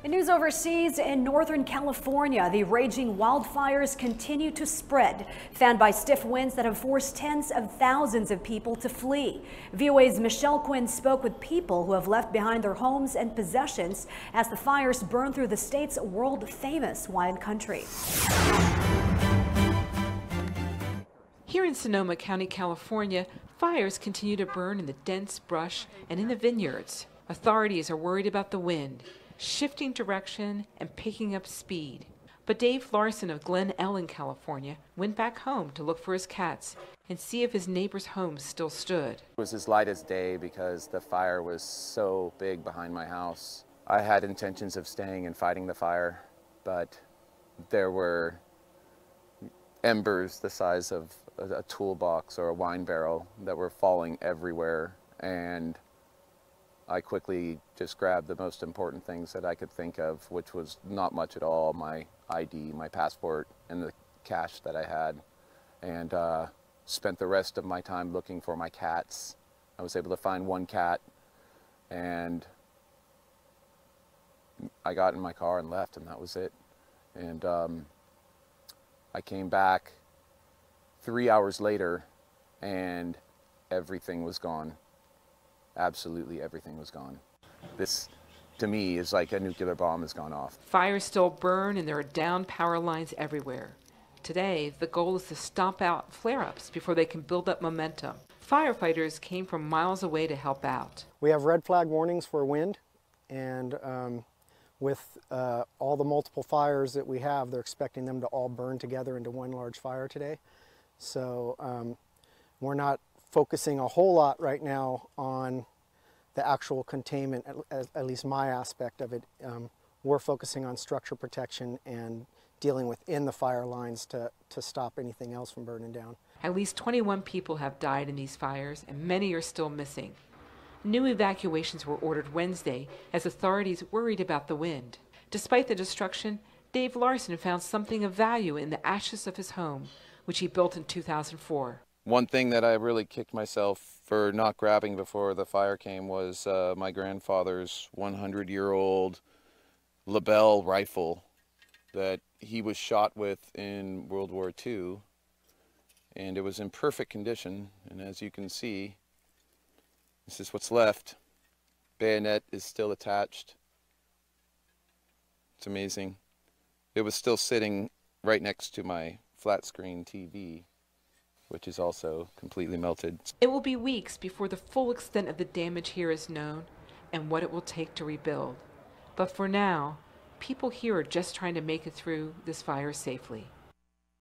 In news overseas, in Northern California, the raging wildfires continue to spread, fanned by stiff winds that have forced tens of thousands of people to flee. VOA's Michelle Quinn spoke with people who have left behind their homes and possessions as the fires burn through the state's world-famous wine country. Here in Sonoma County, California, fires continue to burn in the dense brush and in the vineyards. Authorities are worried about the wind, shifting direction and picking up speed. But Dave Larson of Glen Ellen, California, went back home to look for his cats and see if his neighbor's home still stood. It was as light as day because the fire was so big behind my house. I had intentions of staying and fighting the fire, but there were embers the size of a toolbox or a wine barrel that were falling everywhere, and I quickly just grabbed the most important things that I could think of, which was not much at all: my ID, my passport, and the cash that I had, and spent the rest of my time looking for my cats. I was able to find one cat, and I got in my car and left, and that was it. And I came back 3 hours later, and everything was gone. Absolutely everything was gone. This, to me, is like a nuclear bomb has gone off. Fires still burn and there are down power lines everywhere. Today, the goal is to stomp out flare-ups before they can build up momentum. Firefighters came from miles away to help out. We have red flag warnings for wind, and with all the multiple fires that we have, they're expecting them to all burn together into one large fire today. So we're not focusing a whole lot right now on the actual containment, at least my aspect of it. We're focusing on structure protection and dealing within the fire lines to stop anything else from burning down. At least 21 people have died in these fires, and many are still missing. New evacuations were ordered Wednesday as authorities worried about the wind. Despite the destruction, Dave Larson found something of value in the ashes of his home, which he built in 2004. One thing that I really kicked myself for not grabbing before the fire came was my grandfather's 100-year-old Lebel rifle that he was shot with in World War II, and it was in perfect condition. And as you can see, this is what's left. Bayonet is still attached. It's amazing. It was still sitting right next to my flat screen TV, which is also completely melted. It will be weeks before the full extent of the damage here is known and what it will take to rebuild. But for now, people here are just trying to make it through this fire safely.